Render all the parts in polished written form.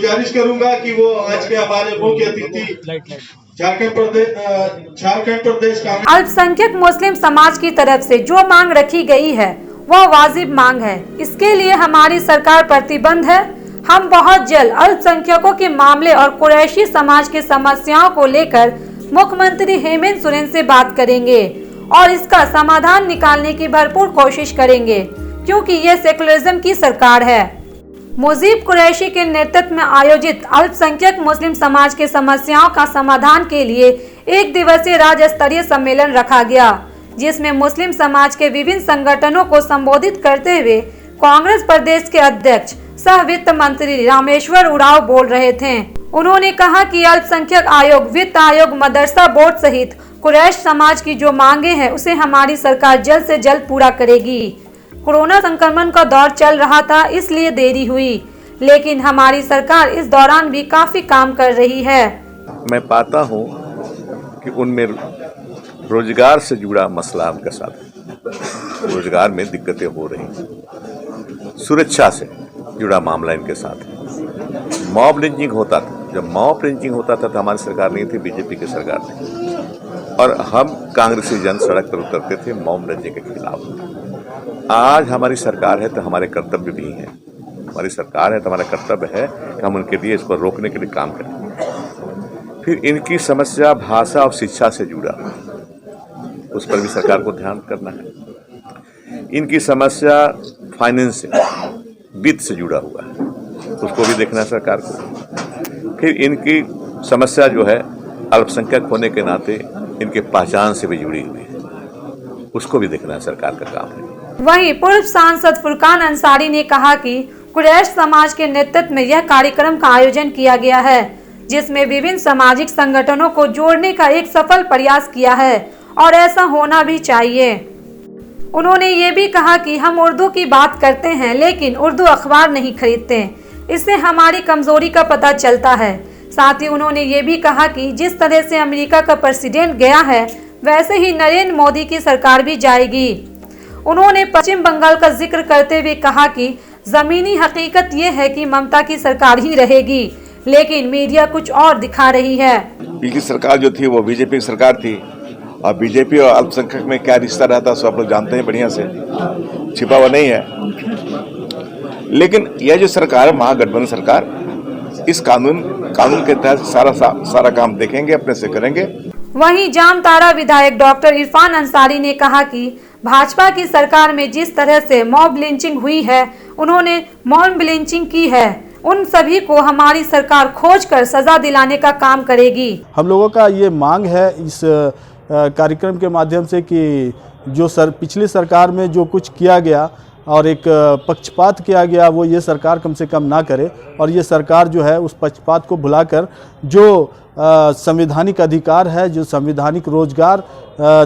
गुजारिश करूंगा कि वो आज के हमारे मुख्य अतिथि झारखंड प्रदेश कांग्रेस अल्पसंख्यक मुस्लिम समाज की तरफ से जो मांग रखी गई है वह वाजिब मांग है। इसके लिए हमारी सरकार प्रतिबद्ध है। हम बहुत जल्द अल्पसंख्यकों के मामले और कुरैशी समाज की समस्याओं को लेकर मुख्यमंत्री हेमंत सोरेन से बात करेंगे और इसका समाधान निकालने की भरपूर कोशिश करेंगे, क्योंकि ये सेकुलरिज्म की सरकार है। मुजीब कुरैशी के नेतृत्व में आयोजित अल्पसंख्यक मुस्लिम समाज के समस्याओं का समाधान के लिए एक दिवसीय राज्य स्तरीय सम्मेलन रखा गया, जिसमें मुस्लिम समाज के विभिन्न संगठनों को संबोधित करते हुए कांग्रेस प्रदेश के अध्यक्ष सह वित्त मंत्री रामेश्वर उरांव बोल रहे थे। उन्होंने कहा कि अल्पसंख्यक आयोग, वित्त आयोग, मदरसा बोर्ड सहित कुरैश समाज की जो मांगे हैं उसे हमारी सरकार जल्द से जल्द पूरा करेगी। कोरोना संक्रमण का दौर चल रहा था, इसलिए देरी हुई, लेकिन हमारी सरकार इस दौरान भी काफी काम कर रही है। मैं पाता हूं कि उनमें रोजगार से जुड़ा मसला उनके साथ, रोजगार में दिक्कतें हो रही, सुरक्षा से जुड़ा मामला इनके साथ। मॉब लिंचिंग होता था, जब मॉब लिंचिंग होता था तो हमारी सरकार नहीं थी, बीजेपी की सरकार थी, और हम कांग्रेसी जन सड़क पर उतरते थे मॉब लिंचिंग के खिलाफ। आज हमारी सरकार है तो हमारे कर्तव्य भी हैं। हमारी सरकार है तो हमारा कर्तव्य है कि हम उनके लिए इसको रोकने के लिए काम करें। फिर इनकी समस्या भाषा और शिक्षा से जुड़ा, उस पर भी सरकार को ध्यान करना है। इनकी समस्या फाइनेंस से, वित्त से जुड़ा हुआ है, उसको भी देखना है सरकार को। फिर इनकी समस्या जो है अल्पसंख्यक होने के नाते इनके पहचान से भी जुड़ी हुई है, उसको भी देखना सरकार का काम है। वहीं पूर्व सांसद फुरकान अंसारी ने कहा कि कुरैश समाज के नेतृत्व में यह कार्यक्रम का आयोजन किया गया है, जिसमें विभिन्न सामाजिक संगठनों को जोड़ने का एक सफल प्रयास किया है और ऐसा होना भी चाहिए। उन्होंने ये भी कहा कि हम उर्दू की बात करते हैं लेकिन उर्दू अखबार नहीं खरीदते, इससे हमारी कमजोरी का पता चलता है। साथ ही उन्होंने ये भी कहा कि जिस तरह से अमेरिका का प्रेसिडेंट गया है वैसे ही नरेंद्र मोदी की सरकार भी जाएगी। उन्होंने पश्चिम बंगाल का जिक्र करते हुए कहा कि जमीनी हकीकत ये है कि ममता की सरकार ही रहेगी, लेकिन मीडिया कुछ और दिखा रही है। पिछली सरकार जो थी वो बीजेपी की सरकार थी, और बीजेपी और अल्पसंख्यक में क्या रिश्ता रहता है सो आप लोग जानते हैं बढ़िया से, छिपा हुआ नहीं है। लेकिन यह जो सरकार है महागठबंधन सरकार, इस कानून के तहत सारा काम देखेंगे, अपने से करेंगे। वहीं जामताड़ा विधायक डॉक्टर इरफान अंसारी ने कहा कि भाजपा की सरकार में जिस तरह से मॉब लिंचिंग हुई है, उन्होंने मॉब लिंचिंग की है, उन सभी को हमारी सरकार खोजकर सजा दिलाने का काम करेगी। हम लोगों का ये मांग है इस कार्यक्रम के माध्यम से कि जो पिछली सरकार में जो कुछ किया गया और एक पक्षपात किया गया वो ये सरकार कम से कम ना करे, और ये सरकार जो है उस पक्षपात को भुलाकर जो संवैधानिक अधिकार है, जो संवैधानिक रोजगार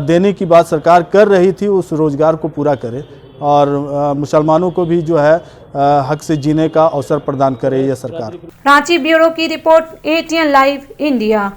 देने की बात सरकार कर रही थी, उस रोजगार को पूरा करे और मुसलमानों को भी जो है हक से जीने का अवसर प्रदान करे यह सरकार। रांची ब्यूरो की रिपोर्ट, ATN लाइव इंडिया।